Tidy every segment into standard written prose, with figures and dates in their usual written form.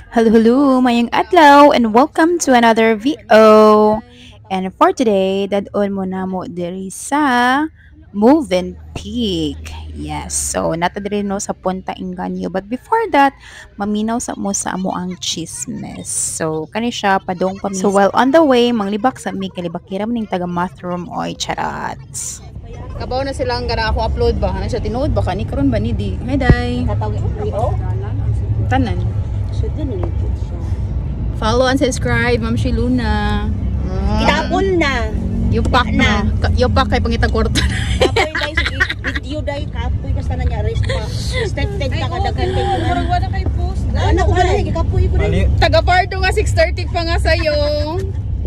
Hello, hello, mayong adlaw, and welcome to another VO. And for today, dadon mo na mo diri sa Move and Peak. Yes, so nata diri no sa Punta Inganyo. But before that, maminaw sa mo sa amo ang chismes. So kani siya padong pamis. So while on the way, manglibak sa mi kalibakiram ning taga bathroom oy charats. Kabaw na silang gana ako upload ba? Ano siya tinuod ba kani karon ba ni di? Hi day. Tatawag ko. Tanan. So, din nilipot siya. Follow and subscribe, Ma'am Shiluna. Kitapon na. Yupak na. Yupak kay pangitag kwarta. Kapoy dahil video dahil kapoy kasi na niya rest pa. Step-step na kadaghan kay kuhan. Murag wala kay post. Ano ko ba lagi kapoy ko rin. Taga Pardo nga 6:30 pa nga sa'yo.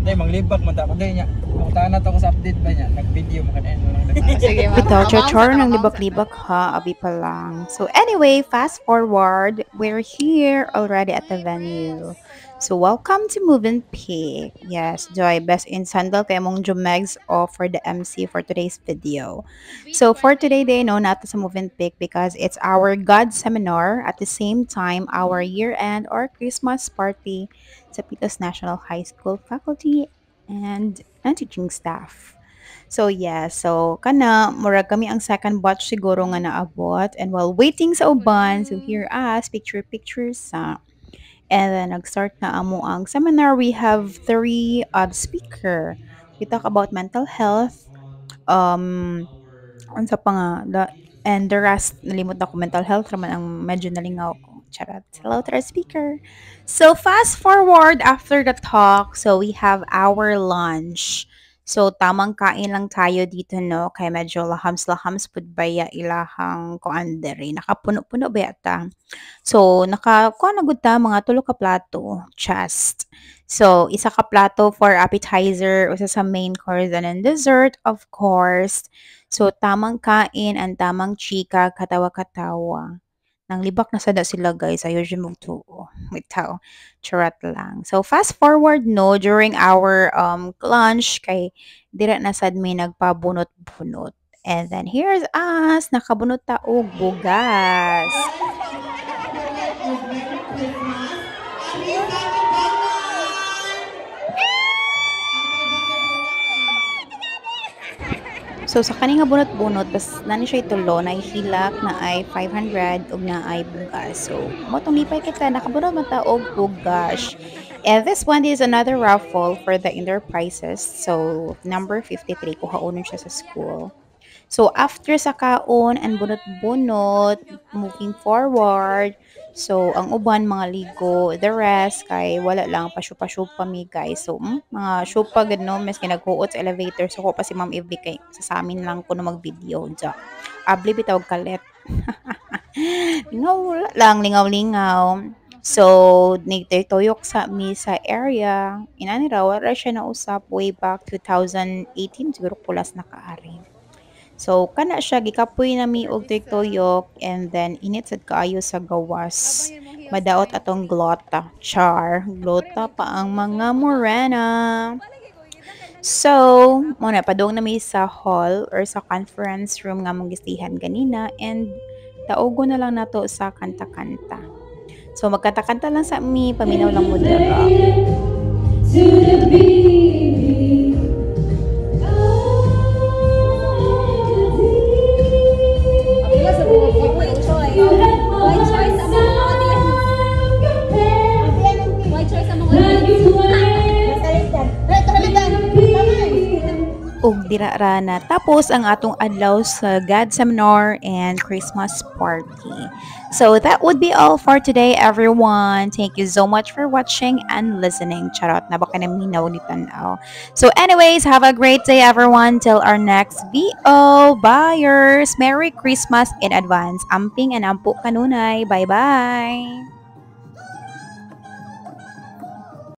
Hindi, manglibak man ta ko din niya. Kung tahan na to ko sa update ba niya, nag-video mo kan lang nag Sige, ma'am. Ito, chor ng libak-libak ha. Abi pa lang. So anyway, fast forward. We're here already at the venue. So welcome to Move and Peak. Yes, Joy, best in sandal kay mong Jumegs o for the MC for today's video. So for today, they know natin sa Move and Peak because it's our God seminar at the same time our year-end or Christmas party sa Pitos National High School faculty and teaching staff. So yeah, so kana murag kami ang second batch siguro nga naabot and while waiting sa uban, so here us pictures sa and then nag-start na amo ang seminar. We have three speaker. We talk about mental health, um, unsa pa nga, and the rest, nalimot na ko, mental health raman ang medyo nalingaw ko. Charot. Hello to our speaker. So fast forward after the talk, so we have our lunch. So tamang kain lang tayo dito no, kay medyo lahams-lahams pud baya ilahang kuan diri. Nakapuno-puno ba ta? So nakakuha na gud ta mga tulo ka plato, just. So isa ka plato for appetizer, usa sa main course and then dessert of course. So tamang kain and tamang chika, katawa-katawa. Nang libak na sada sila guys, ayaw siya magtuo. Bitaw, charot lang. So fast forward no, during our lunch, kay dira na sad may nagpabunot-bunot. And then here's us, nakabunot ta og bugas. So sa kani nga bunot-bunot bas nani siya itulo na hilak na ay 500 ug na ay bugas. So mo tong lipay kita nakabunot man ta og bugas. And this one is another raffle for the indoor prizes. So number 53 kuhaunon siya sa school. So after sa kaon and bunot-bunot, moving forward, so ang uban mga ligo, the rest kay wala lang pasyo-pasyo pa mi guys. So mga syupa gud no, mes kinaghuot sa elevator so ko pa si Ma'am Evie kay sa amin lang ko na mag-video ja. Abli bitaw kalit. Lingaw lang, lingaw-lingaw. So, nagtuyok sa mi sa area. Inani raw, wala siya nausap way back 2018, siguro pulas na kaari. So kana siya gikapoy nami og tuyok and then init sad kaayo sa gawas. Madaot atong glota. Char, glota pa ang mga morena. So, muna padong nami sa hall or sa conference room nga mong gistihan ganina and taugo na lang nato sa kanta-kanta. So magkanta-kanta lang sa mi, paminaw lang mo dira. To the beat. Og dira rana. Tapos ang atong adlaw sa God Seminar and Christmas party. So that would be all for today, everyone. Thank you so much for watching and listening. Charot na baka naminaw ni tanaw. So anyways, have a great day, everyone. Till our next VO. Buyers, Merry Christmas in advance. Amping and ampo kanunay. Bye-bye.